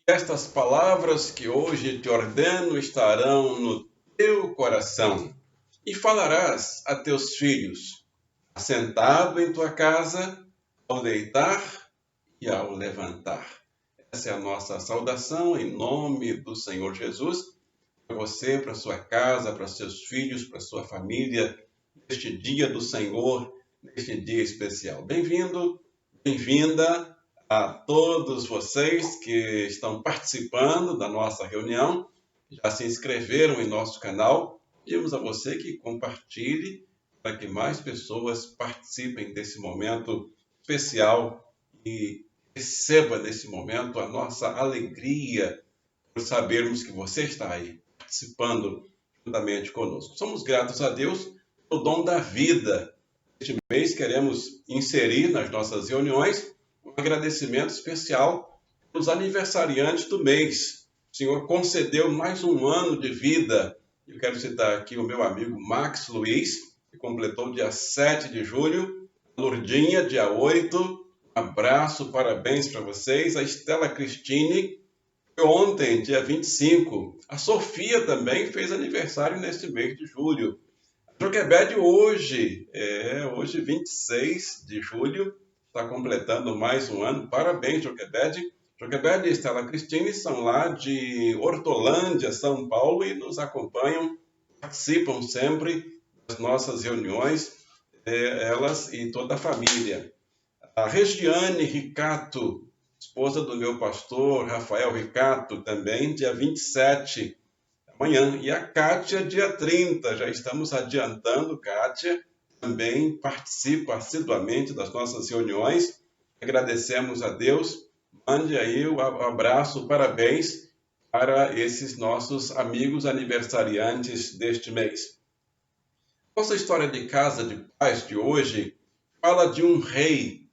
Estas palavras que hoje te ordeno estarão no teu coração, e falarás a teus filhos, assentado em tua casa, ao deitar e ao levantar. Essa é a nossa saudação em nome do Senhor Jesus, para você, para sua casa, para seus filhos, para sua família, neste dia do Senhor, neste dia especial. Bem-vindo, bem-vinda a todos vocês que estão participando da nossa reunião, já se inscreveram em nosso canal. Pedimos a você que compartilhe para que mais pessoas participem desse momento especial e receba nesse momento a nossa alegria por sabermos que você está aí participando juntamente conosco. Somos gratos a Deus pelo dom da vida. Este mês queremos inserir nas nossas reuniões um agradecimento especial pelos aniversariantes do mês. O Senhor concedeu mais um ano de vida. Eu quero citar aqui o meu amigo Max Luiz, que completou dia 7 de julho, a Lourdinha, dia 8. Um abraço, parabéns para vocês. A Estela Cristine, ontem, dia 25. A Sofia também fez aniversário neste mês de julho. A Joquebede hoje, hoje 26 de julho, está completando mais um ano. Parabéns, Joquebede. Joquebede e Estela Cristine são lá de Hortolândia, São Paulo, e nos acompanham, participam sempre das nossas reuniões, elas e toda a família. A Regiane Ricato, esposa do meu pastor Rafael Ricato, também, dia 27, amanhã. E a Kátia, dia 30, já estamos adiantando. Kátia também participa assiduamente das nossas reuniões. Agradecemos a Deus. Mande aí um abraço, parabéns para esses nossos amigos aniversariantes deste mês. Nossa história de casa de paz de hoje fala de um rei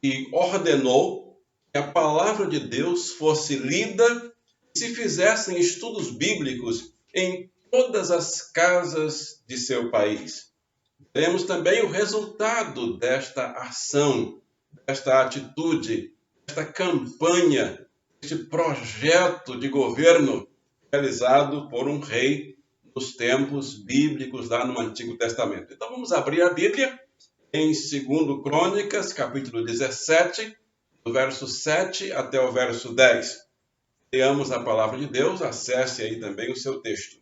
que ordenou que a palavra de Deus fosse lida e se fizessem estudos bíblicos em todas as casas de seu país. Veremos também o resultado desta ação, desta atitude, desta campanha, deste projeto de governo realizado por um rei nos tempos bíblicos lá no Antigo Testamento. Então vamos abrir a Bíblia em 2 Crônicas, capítulo 17, do verso 7 até o verso 10. Leamos a palavra de Deus, acesse aí também o seu texto.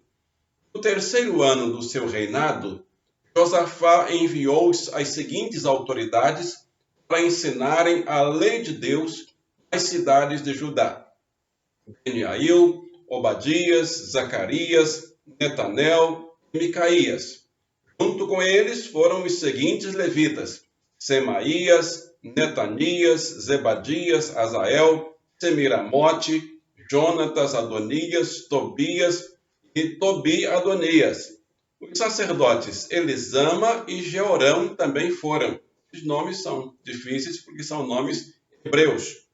No terceiro ano do seu reinado, Josafá enviou as seguintes autoridades para ensinarem a lei de Deus nas cidades de Judá: Beniail, Obadias, Zacarias, Netanel e Micaías. Junto com eles foram os seguintes levitas: Semaías, Netanias, Zebadias, Azael, Semiramote, Jonatas, Adonias, Tobias e Tobi-Adonias. Os sacerdotes Elisama e Jeorão também foram. Os nomes são difíceis porque são nomes hebreus.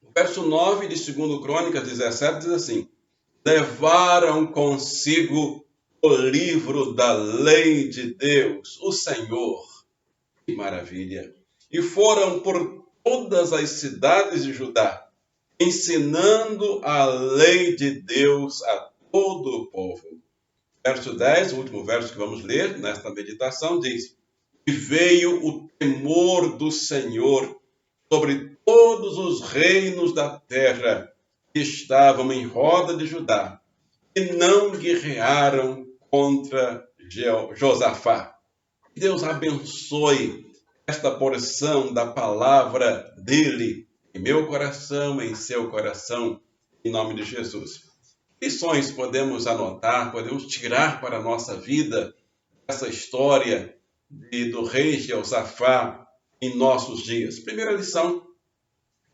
O verso 9 de 2 Crônicas 17 diz assim: levaram consigo o livro da lei de Deus, o Senhor. Que maravilha! E foram por todas as cidades de Judá, ensinando a lei de Deus a todo o povo. Verso 10, o último verso que vamos ler nesta meditação, diz: e veio o temor do Senhor sobre todos os reinos da terra que estavam em roda de Judá, e não guerrearam contra Josafá. Deus abençoe esta porção da palavra dele em meu coração, em seu coração, em nome de Jesus. Lições podemos anotar, podemos tirar para a nossa vida essa história do rei Josafá em nossos dias. Primeira lição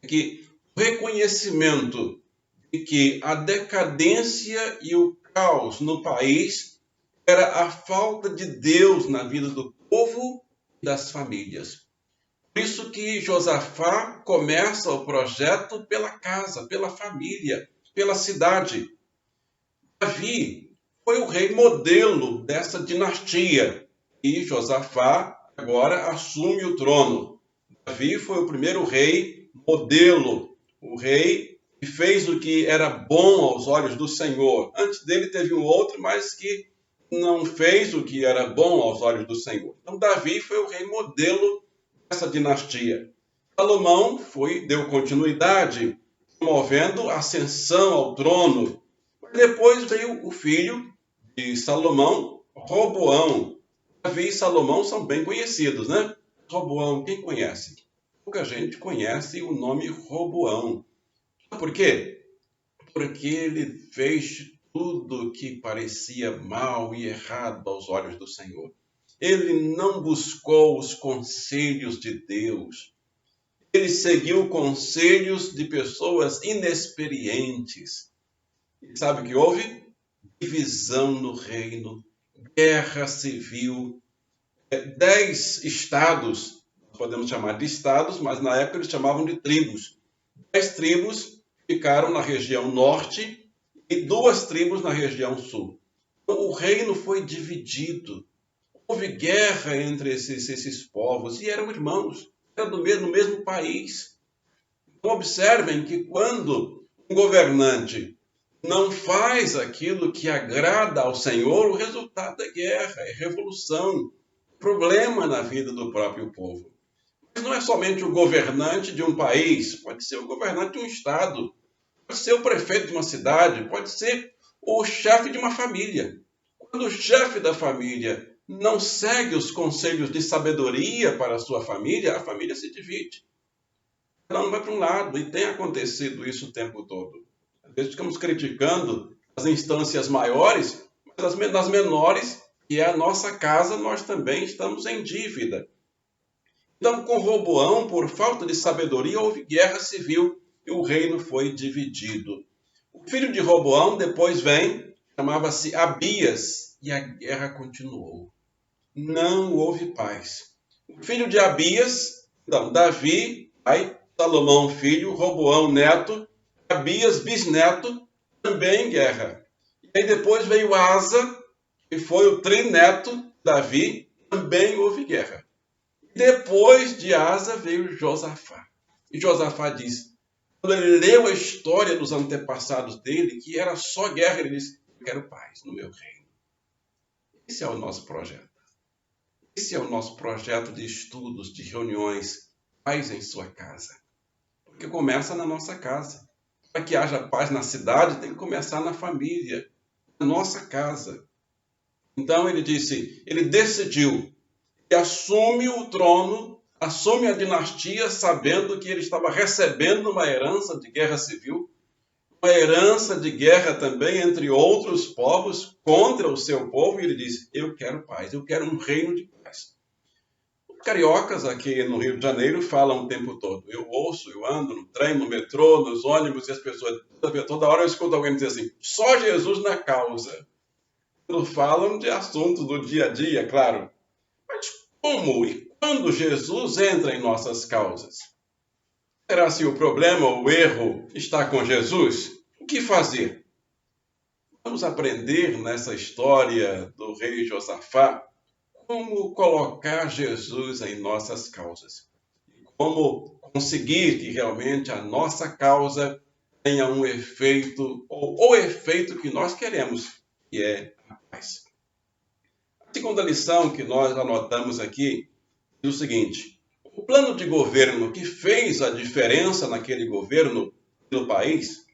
é que o reconhecimento de que a decadência e o caos no país era a falta de Deus na vida do povo e das famílias. Por isso que Josafá começa o projeto pela casa, pela família, pela cidade. Davi foi o rei modelo dessa dinastia e Josafá agora assume o trono. Davi foi o primeiro rei modelo, o rei e fez o que era bom aos olhos do Senhor. Antes dele teve um outro, mas que não fez o que era bom aos olhos do Senhor. Então Davi foi o rei modelo dessa dinastia. Salomão deu continuidade, promovendo a ascensão ao trono. Mas depois veio o filho de Salomão, Roboão. Davi e Salomão são bem conhecidos, né? Roboão, quem conhece? Pouca gente conhece o nome Roboão. Por quê? Porque ele fez tudo que parecia mal e errado aos olhos do Senhor. Ele não buscou os conselhos de Deus. Ele seguiu conselhos de pessoas inexperientes. E sabe o que houve? Divisão no reino, guerra civil. 10 estados, podemos chamar de estados, mas na época eles chamavam de tribos. 10 tribos ficaram na região norte e 2 tribos na região sul. Então, o reino foi dividido. Houve guerra entre esses povos e eram irmãos, eram no mesmo país. Então, observem que quando um governante não faz aquilo que agrada ao Senhor, o resultado é guerra, é revolução, problema na vida do próprio povo. Mas não é somente o governante de um país, pode ser o governante de um estado, pode ser o prefeito de uma cidade, pode ser o chefe de uma família. Quando o chefe da família não segue os conselhos de sabedoria para a família se divide. Cada um vai para um lado, e tem acontecido isso o tempo todo. Às vezes ficamos criticando as instâncias maiores, mas nas menores, que é a nossa casa, nós também estamos em dívida. Então, com Roboão, por falta de sabedoria, houve guerra civil e o reino foi dividido. O filho de Roboão depois vem, chamava-se Abias, e a guerra continuou. Não houve paz. O filho de Abias, então, Davi, pai, Salomão, filho, Roboão, neto, Abias, bisneto, também em guerra. E aí depois veio Asa, que foi o trineto de Davi, também houve guerra. Depois de Asa veio Josafá. E Josafá diz, quando ele leu a história dos antepassados dele, que era só guerra, ele disse, eu quero paz no meu reino. Esse é o nosso projeto. Esse é o nosso projeto de estudos, de reuniões, paz em sua casa. Porque começa na nossa casa. Para que haja paz na cidade, tem que começar na família, na nossa casa. Então ele decidiu e assume o trono, assume a dinastia, sabendo que ele estava recebendo uma herança de guerra civil, uma herança de guerra também entre outros povos contra o seu povo, e ele diz, eu quero paz, eu quero um reino de paz. Os cariocas aqui no Rio de Janeiro falam o tempo todo. Eu ando no trem, no metrô, nos ônibus, e as pessoas, toda hora eu escuto alguém dizer assim, só Jesus na causa. Quando falam de assuntos do dia a dia, claro. Mas como e quando Jesus entra em nossas causas? Será se o problema, o erro, está com Jesus? O que fazer? Vamos aprender nessa história do rei Josafá como colocar Jesus em nossas causas. Como conseguir que realmente a nossa causa tenha um efeito, ou o efeito que nós queremos, que é a paz. A segunda lição que nós anotamos aqui diz o seguinte, o plano de governo que fez a diferença naquele governo no país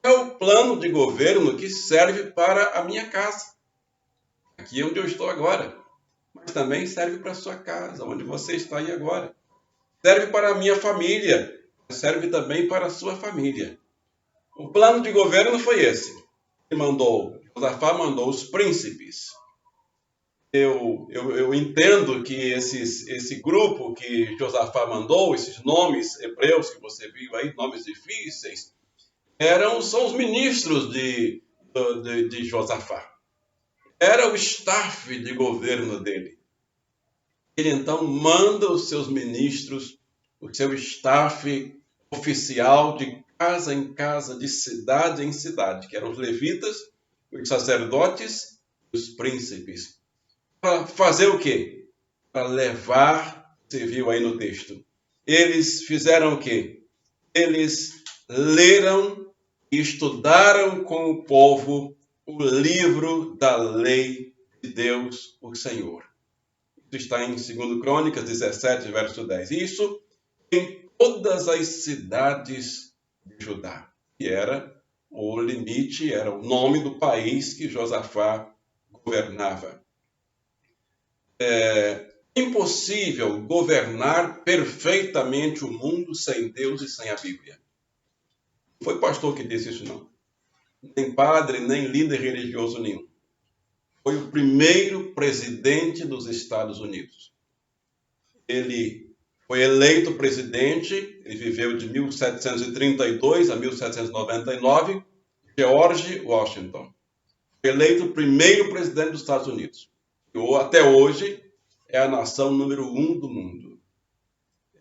é o plano de governo que serve para a minha casa, aqui onde eu estou agora. Mas também serve para a sua casa, onde você está aí agora. Serve para a minha família, serve também para a sua família. O plano de governo foi esse. Josafá mandou os príncipes. Eu entendo que esse grupo que Josafá mandou, esses nomes hebreus que você viu aí, nomes difíceis, são os ministros de Josafá. Era o staff de governo dele. Ele então manda os seus ministros, o seu staff oficial de casa em casa, de cidade em cidade, que eram os levitas, os sacerdotes e os príncipes. Para fazer o quê? Para levar, você viu aí no texto. Eles fizeram o quê? Eles leram e estudaram com o povo o livro da lei de Deus, o Senhor. Isso está em 2 Crônicas 17, verso 10. Isso em todas as cidades de Judá, que era o limite, era o nome do país que Josafá governava. É impossível governar perfeitamente o mundo sem Deus e sem a Bíblia. Não foi pastor que disse isso, não. Nem padre, nem líder religioso nenhum. Foi o primeiro presidente dos Estados Unidos. Ele foi eleito presidente, ele viveu de 1732 a 1799, George Washington. Foi eleito o primeiro presidente dos Estados Unidos. E até hoje é a nação número 1 do mundo.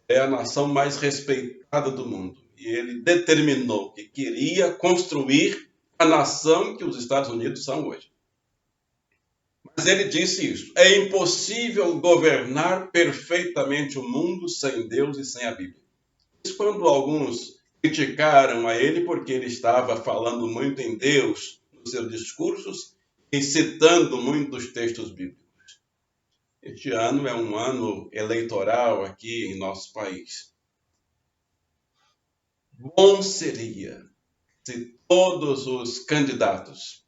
É a nação mais respeitada do mundo. E ele determinou que queria construir a nação que os Estados Unidos são hoje. Mas ele disse isso: é impossível governar perfeitamente o mundo sem Deus e sem a Bíblia. Isso quando alguns criticaram a ele porque ele estava falando muito em Deus nos seus discursos e citando muitos textos bíblicos. Este ano é um ano eleitoral aqui em nosso país. Bom seria se todos os candidatos,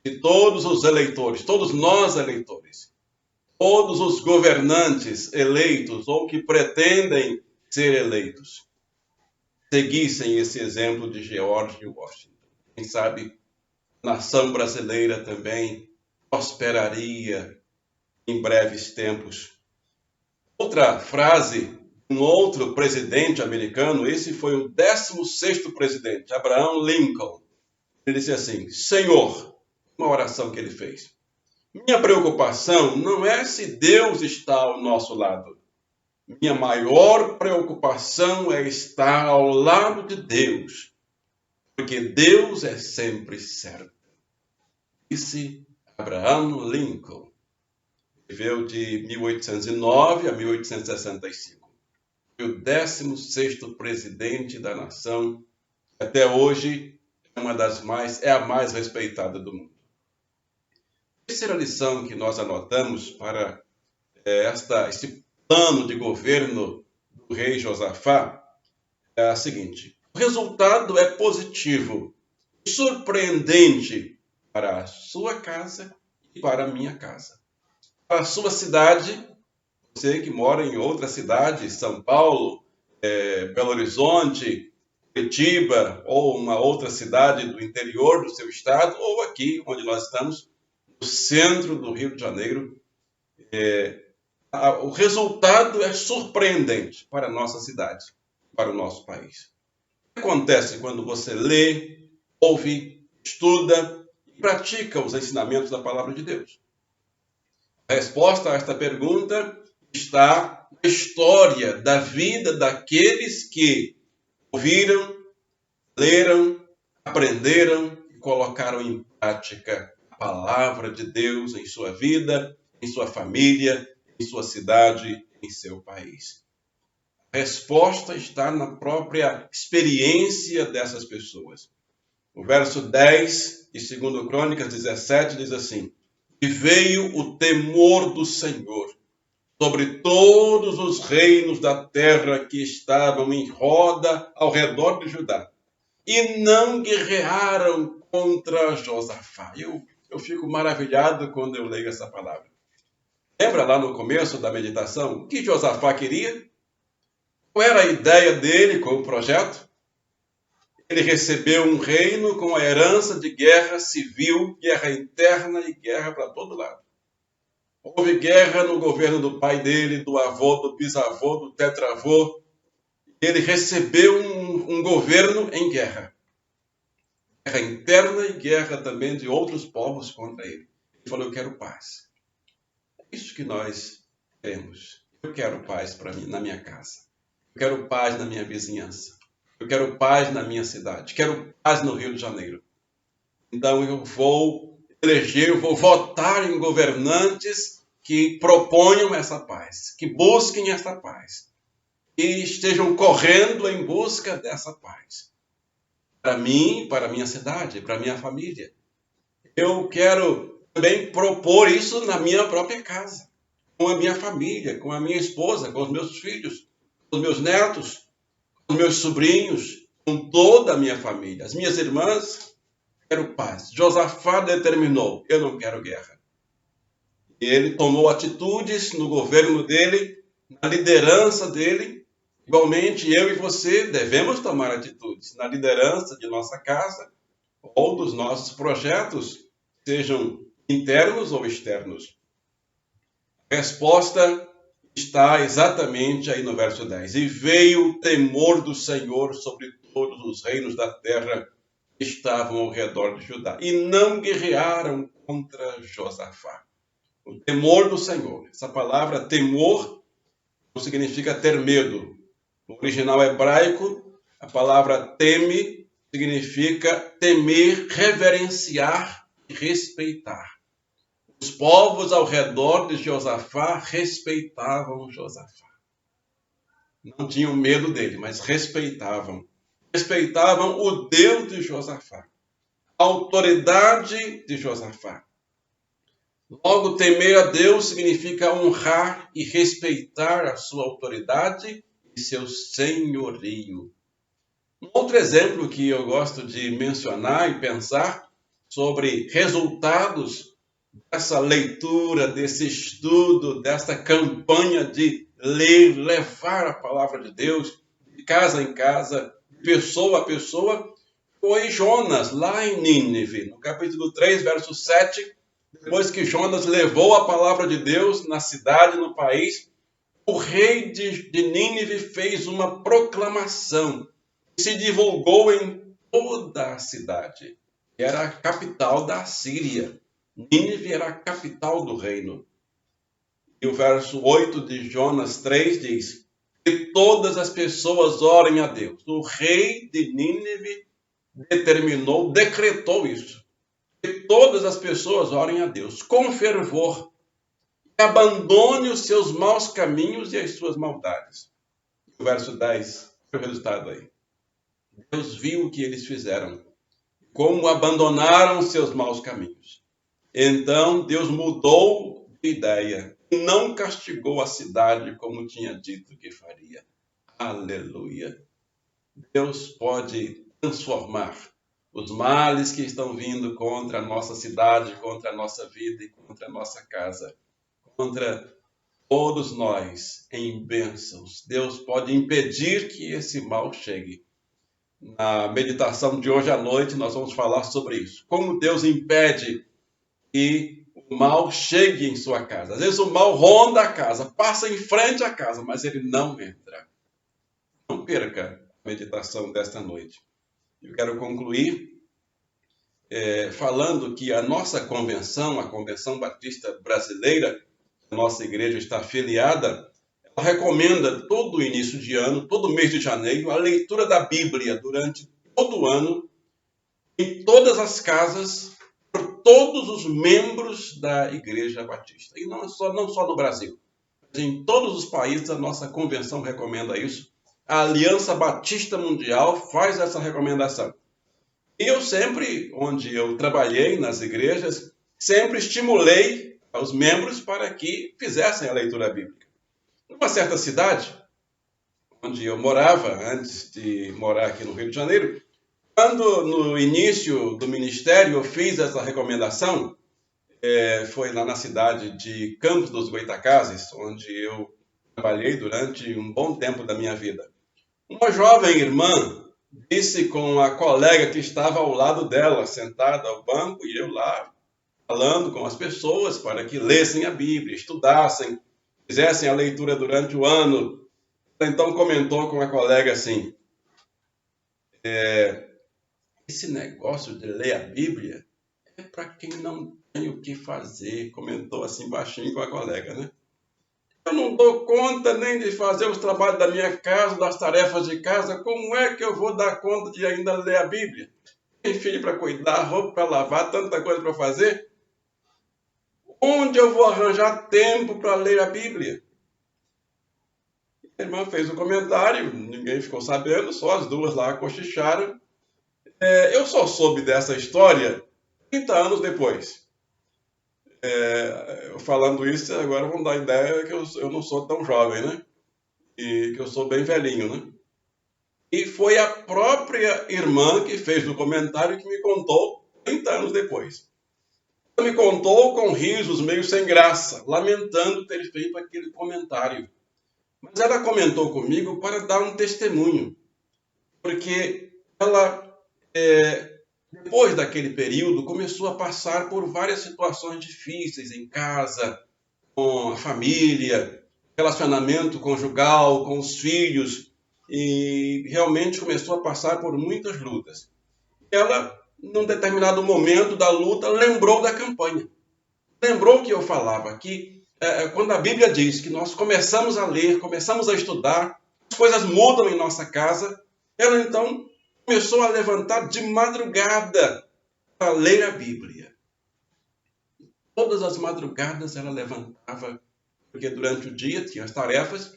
se todos os eleitores, todos nós eleitores, todos os governantes eleitos ou que pretendem ser eleitos, seguissem esse exemplo de George Washington. Quem sabe a nação brasileira também prosperaria em breves tempos. Outra frase, um outro presidente americano, esse foi o 16º presidente, Abraham Lincoln. Ele disse assim: Senhor, uma oração que ele fez, minha preocupação não é se Deus está ao nosso lado. Minha maior preocupação é estar ao lado de Deus, porque Deus é sempre certo. Disse Abraham Lincoln. Viveu de 1809 a 1865. Foi o 16º presidente da nação. Até hoje é a mais respeitada do mundo. A terceira lição que nós anotamos para este plano de governo do rei Josafá é a seguinte: o resultado é positivo, surpreendente para a sua casa e para a minha casa. Para a sua cidade, você que mora em outra cidade, São Paulo, Belo Horizonte, Curitiba, ou uma outra cidade do interior do seu estado, ou aqui onde nós estamos, no centro do Rio de Janeiro, o resultado é surpreendente para a nossa cidade, para o nosso país. O que acontece quando você lê, ouve, estuda e pratica os ensinamentos da palavra de Deus? A resposta a esta pergunta está na história da vida daqueles que ouviram, leram, aprenderam e colocaram em prática a palavra de Deus em sua vida, em sua família, em sua cidade, em seu país. A resposta está na própria experiência dessas pessoas. O verso 10 de 2 Crônicas 17 diz assim: E veio o temor do Senhor sobre todos os reinos da terra que estavam em roda ao redor de Judá, e não guerrearam contra Josafá. Eu fico maravilhado quando eu leio essa palavra. Lembra lá no começo da meditação o que Josafá queria? Qual era a ideia dele com o projeto? Ele recebeu um reino com a herança de guerra civil, guerra interna e guerra para todo lado. Houve guerra no governo do pai dele, do avô, do bisavô, do tetravô. Ele recebeu um governo em guerra. Guerra interna e guerra também de outros povos contra ele. Ele falou: eu quero paz. É isso que nós queremos. Eu quero paz para mim, na minha casa. Eu quero paz na minha vizinhança. Eu quero paz na minha cidade. Quero paz no Rio de Janeiro. Então eu vou eleger, eu vou votar em governantes que proponham essa paz, que busquem essa paz, que estejam correndo em busca dessa paz. para mim, para a minha cidade, para a minha família. Eu quero também propor isso na minha própria casa, com a minha família, com a minha esposa, com os meus filhos, com os meus netos, com os meus sobrinhos, com toda a minha família. As minhas irmãs, quero paz. Josafá determinou, eu não quero guerra. E ele tomou atitudes no governo dele, na liderança dele. Igualmente, eu e você devemos tomar atitudes na liderança de nossa casa ou dos nossos projetos, sejam internos ou externos. A resposta está exatamente aí no verso 10. E veio o temor do Senhor sobre todos os reinos da terra que estavam ao redor de Judá, e não guerrearam contra Josafá. O temor do Senhor. Essa palavra temor não significa ter medo. No original hebraico, a palavra teme significa temer, reverenciar e respeitar. Os povos ao redor de Josafá respeitavam Josafá. Não tinham medo dele, mas respeitavam. Respeitavam o Deus de Josafá, a autoridade de Josafá. Logo, temer a Deus significa honrar e respeitar a sua autoridade e seu senhorio. Um outro exemplo que eu gosto de mencionar e pensar sobre resultados dessa leitura, desse estudo, dessa campanha de ler, levar a palavra de Deus de casa em casa, de pessoa a pessoa, foi Jonas, lá em Nínive, no capítulo 3, verso 7, depois que Jonas levou a palavra de Deus na cidade, no país, o rei de Nínive fez uma proclamação que se divulgou em toda a cidade. Era a capital da Síria. Nínive era a capital do reino. E o verso 8 de Jonas 3 diz que todas as pessoas orem a Deus. O rei de Nínive determinou, decretou isso. Que todas as pessoas orem a Deus com fervor. E abandone os seus maus caminhos e as suas maldades. O verso 10, o resultado aí. Deus viu o que eles fizeram, como abandonaram os seus maus caminhos. Então Deus mudou de ideia e não castigou a cidade como tinha dito que faria. Aleluia! Deus pode transformar os males que estão vindo contra a nossa cidade, contra a nossa vida e contra a nossa casa, contra todos nós em bênçãos. Deus pode impedir que esse mal chegue. Na meditação de hoje à noite nós vamos falar sobre isso. Como Deus impede que o mal chegue em sua casa. Às vezes o mal ronda a casa, passa em frente à casa, mas ele não entra. Não perca a meditação desta noite. Eu quero concluir falando que a nossa convenção, a Convenção Batista Brasileira, a nossa igreja está afiliada, ela recomenda todo o início de ano, todo mês de janeiro, a leitura da Bíblia durante todo o ano, em todas as casas, por todos os membros da Igreja Batista. E não só no Brasil, mas em todos os países a nossa convenção recomenda isso. A Aliança Batista Mundial faz essa recomendação. E eu sempre, onde eu trabalhei nas igrejas, sempre estimulei os membros para que fizessem a leitura bíblica. Numa certa cidade, onde eu morava, antes de morar aqui no Rio de Janeiro, quando no início do ministério eu fiz essa recomendação, foi lá na cidade de Campos dos Goytacazes, onde eu trabalhei durante um bom tempo da minha vida. Uma jovem irmã disse com a colega que estava ao lado dela, sentada ao banco, e eu lá, falando com as pessoas para que lessem a Bíblia, estudassem, fizessem a leitura durante o ano. Ela então comentou com a colega assim, esse negócio de ler a Bíblia é para quem não tem o que fazer, comentou assim baixinho com a colega, né? Eu não dou conta nem de fazer os trabalhos da minha casa, das tarefas de casa, como é que eu vou dar conta de ainda ler a Bíblia? Tem filho para cuidar, roupa para lavar, tanta coisa para fazer. Onde eu vou arranjar tempo para ler a Bíblia? A irmã fez um comentário, ninguém ficou sabendo, só as duas lá cochicharam. Eu só soube dessa história 30 anos depois. Falando isso, agora vão dar a ideia que eu não sou tão jovem, né? E que eu sou bem velhinho, né? E foi a própria irmã que fez o comentário que me contou 30 anos depois. Ela me contou com risos meio sem graça, lamentando ter feito aquele comentário. Mas ela comentou comigo para dar um testemunho, porque ela, depois daquele período, começou a passar por várias situações difíceis em casa, com a família, relacionamento conjugal, com os filhos, e realmente começou a passar por muitas lutas. Ela, num determinado momento da luta, lembrou da campanha. Lembrou que eu falava que quando a Bíblia diz que nós começamos a ler, começamos a estudar, as coisas mudam em nossa casa, ela então começou a levantar de madrugada para ler a Bíblia. Todas as madrugadas ela levantava, porque durante o dia tinha as tarefas,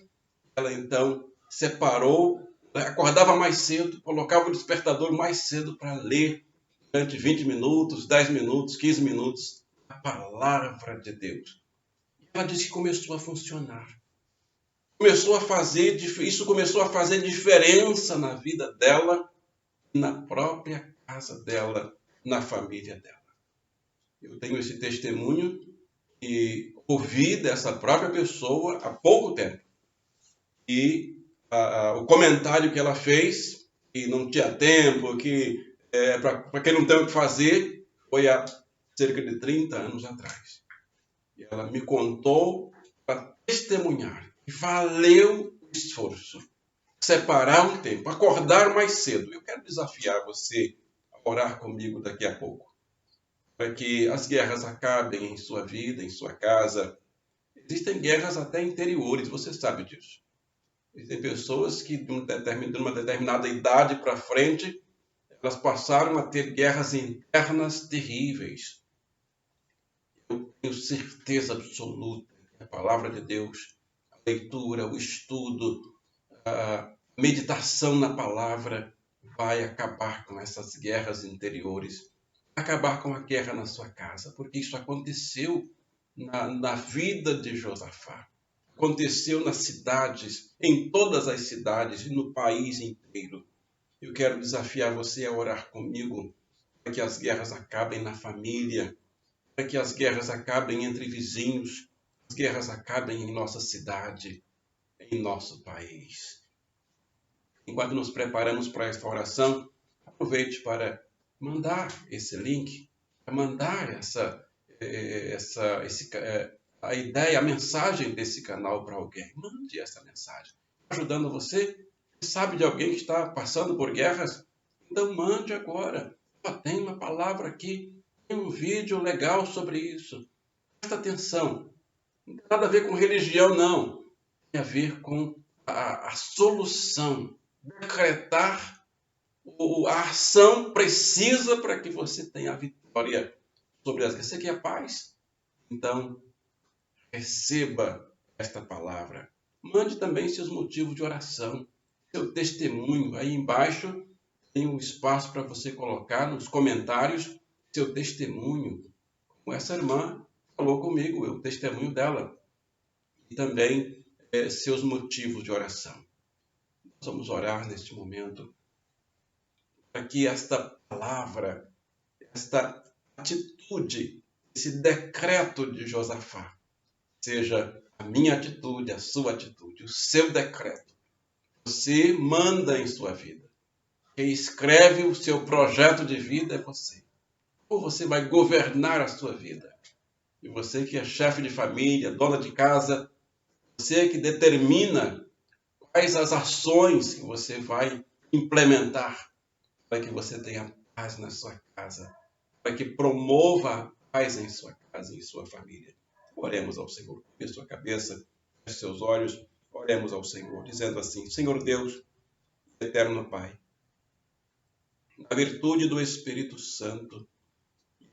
ela então separou, acordava mais cedo, colocava o despertador mais cedo para ler durante 20 minutos, 10 minutos, 15 minutos, a palavra de Deus. Ela disse que começou a funcionar. Isso começou a fazer diferença na vida dela, na própria casa dela, na família dela. Eu tenho esse testemunho e ouvi dessa própria pessoa há pouco tempo. E o comentário que ela fez, que não tinha tempo, que para quem não tem o que fazer, foi há cerca de 30 anos atrás. E ela me contou para testemunhar. E valeu o esforço. Separar um tempo, acordar mais cedo. Eu quero desafiar você a orar comigo daqui a pouco, para que as guerras acabem em sua vida, em sua casa. Existem guerras até interiores, você sabe disso. Existem pessoas que, de uma determinada idade para frente, elas passaram a ter guerras internas terríveis. Eu tenho certeza absoluta que a palavra de Deus, a leitura, o estudo, a meditação na palavra vai acabar com essas guerras interiores, acabar com a guerra na sua casa, porque isso aconteceu na vida de Josafá. Aconteceu nas cidades, em todas as cidades e no país inteiro. Eu quero desafiar você a orar comigo para que as guerras acabem na família, para que as guerras acabem entre vizinhos, as guerras acabem em nossa cidade, em nosso país. Enquanto nos preparamos para esta oração, aproveite para mandar esse link, para mandar a ideia, a mensagem desse canal para alguém. Mande essa mensagem. Ajudando você. Você sabe de alguém que está passando por guerras? Então mande agora. Tem uma palavra aqui, tem um vídeo legal sobre isso. Presta atenção. Não tem nada a ver com religião, não. Tem a ver com a solução. Decretar a ação precisa para que você tenha a vitória sobre as guerras. Você quer paz? Então, receba esta palavra. Mande também seus motivos de oração, seu testemunho. Aí embaixo tem um espaço para você colocar nos comentários seu testemunho. Como essa irmã falou comigo, o testemunho dela. E também seus motivos de oração. Nós vamos orar neste momento para que esta palavra, esta atitude, esse decreto de Josafá, seja a minha atitude, a sua atitude, o seu decreto. Você manda em sua vida. Quem escreve o seu projeto de vida é você. Ou você vai governar a sua vida. E você que é chefe de família, dona de casa, você que determina quais as ações que você vai implementar para que você tenha paz na sua casa, para que promova a paz em sua casa e em sua família. Oremos ao Senhor. Feche sua cabeça, feche seus olhos, oremos ao Senhor, dizendo assim: Senhor Deus, eterno Pai, na virtude do Espírito Santo,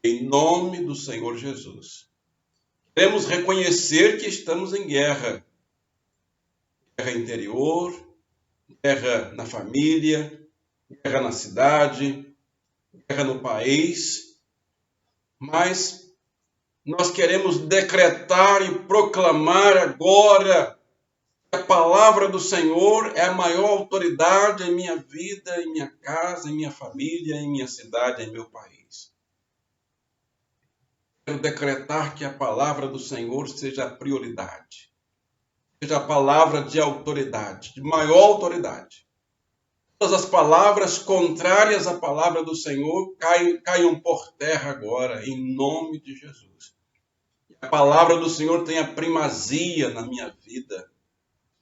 em nome do Senhor Jesus, queremos reconhecer que estamos em guerra. Guerra interior, guerra na família, guerra na cidade, guerra no país, mas nós queremos decretar e proclamar agora que a palavra do Senhor é a maior autoridade em minha vida, em minha casa, em minha família, em minha cidade, em meu país. Quero decretar que a palavra do Senhor seja a prioridade, seja a palavra de autoridade, de maior autoridade. Todas as palavras contrárias à palavra do Senhor caiam por terra agora, em nome de Jesus. A palavra do Senhor tem a primazia na minha vida.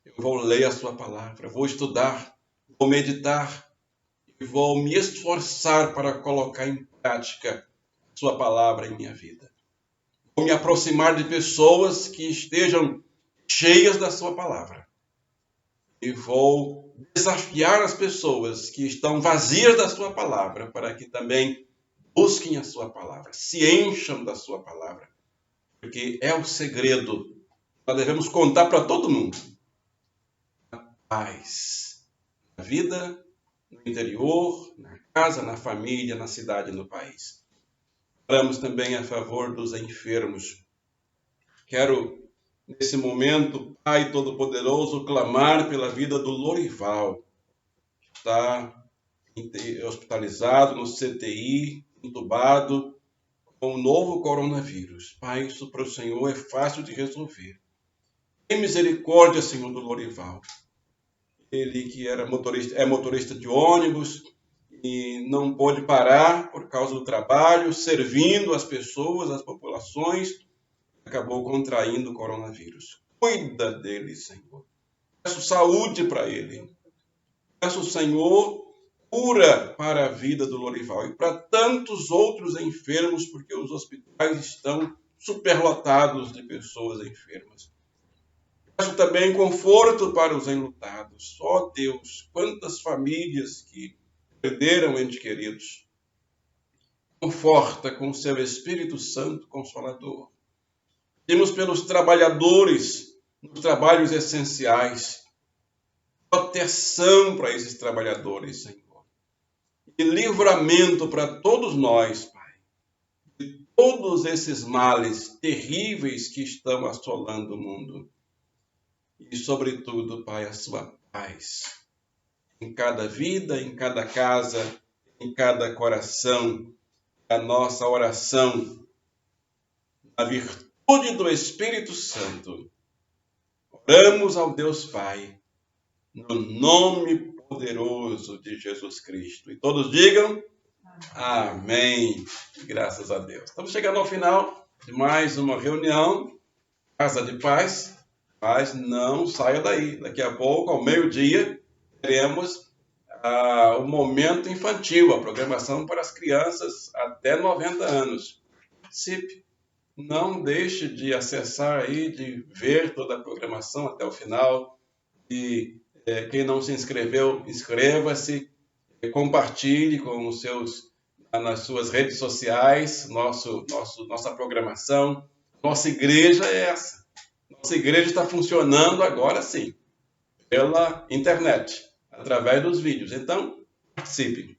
Eu vou ler a sua palavra, vou estudar, vou meditar e vou me esforçar para colocar em prática a sua palavra em minha vida. Vou me aproximar de pessoas que estejam cheias da sua palavra. E vou desafiar as pessoas que estão vazias da sua palavra para que também busquem a sua palavra, se encham da sua palavra. Porque é o segredo que nós devemos contar para todo mundo. A paz na vida, no interior, na casa, na família, na cidade e no país. Oramos também a favor dos enfermos. Quero, nesse momento, Pai Todo-Poderoso, clamar pela vida do Lorival, que está hospitalizado no CTI, entubado, com o novo coronavírus. Pai, isso para o Senhor é fácil de resolver. Tem misericórdia, Senhor, do Lorival. Ele que é motorista de ônibus e não pôde parar por causa do trabalho, servindo as pessoas, as populações, acabou contraindo o coronavírus. Cuida dele, Senhor. Peço saúde para ele. Peço, Senhor, cura para a vida do Lorival e para tantos outros enfermos, porque os hospitais estão superlotados de pessoas enfermas. Peço também conforto para os enlutados. Ó Deus, quantas famílias que perderam entes queridos. Conforta com o seu Espírito Santo Consolador. Pedimos pelos trabalhadores nos trabalhos essenciais. Proteção para esses trabalhadores, Senhor. E livramento para todos nós, Pai, de todos esses males terríveis que estão assolando o mundo. E, sobretudo, Pai, a sua paz em cada vida, em cada casa, em cada coração. A nossa oração, na virtude do Espírito Santo, oramos ao Deus Pai, no nome poderoso de Jesus Cristo. E todos digam amém. Graças a Deus. Estamos chegando ao final de mais uma reunião, Casa de Paz, mas não saia daí. Daqui a pouco, ao meio-dia, teremos o momento infantil, a programação para as crianças até 90 anos. Participe. Não deixe de acessar aí, de ver toda a programação até o final. E quem não se inscreveu, inscreva-se, compartilhe com os nas suas redes sociais, nossa programação. Nossa igreja é essa. Nossa igreja está funcionando agora sim, pela internet, através dos vídeos. Então, participe.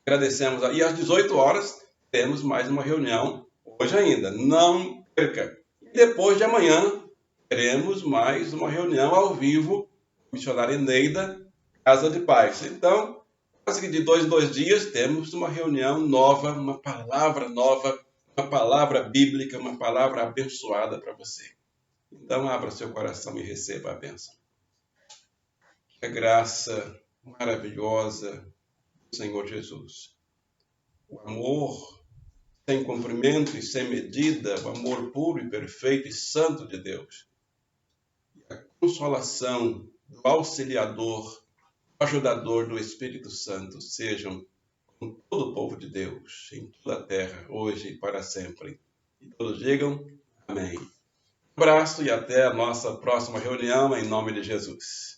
Agradecemos. E às 18 horas temos mais uma reunião, hoje ainda. Não perca. E depois de amanhã, teremos mais uma reunião ao vivo, missionária Neida, Casa de Paz. Então, quase que de 2 em 2 dias, temos uma reunião nova, uma palavra nova, uma palavra bíblica, uma palavra abençoada para você. Então, abra seu coração e receba a bênção. Que a graça maravilhosa do Senhor Jesus, o amor sem comprimento e sem medida, o amor puro e perfeito e santo de Deus, e a consolação do auxiliador, ajudador do Espírito Santo, sejam com todo o povo de Deus, em toda a terra, hoje e para sempre. E todos digam amém. Um abraço e até a nossa próxima reunião, em nome de Jesus.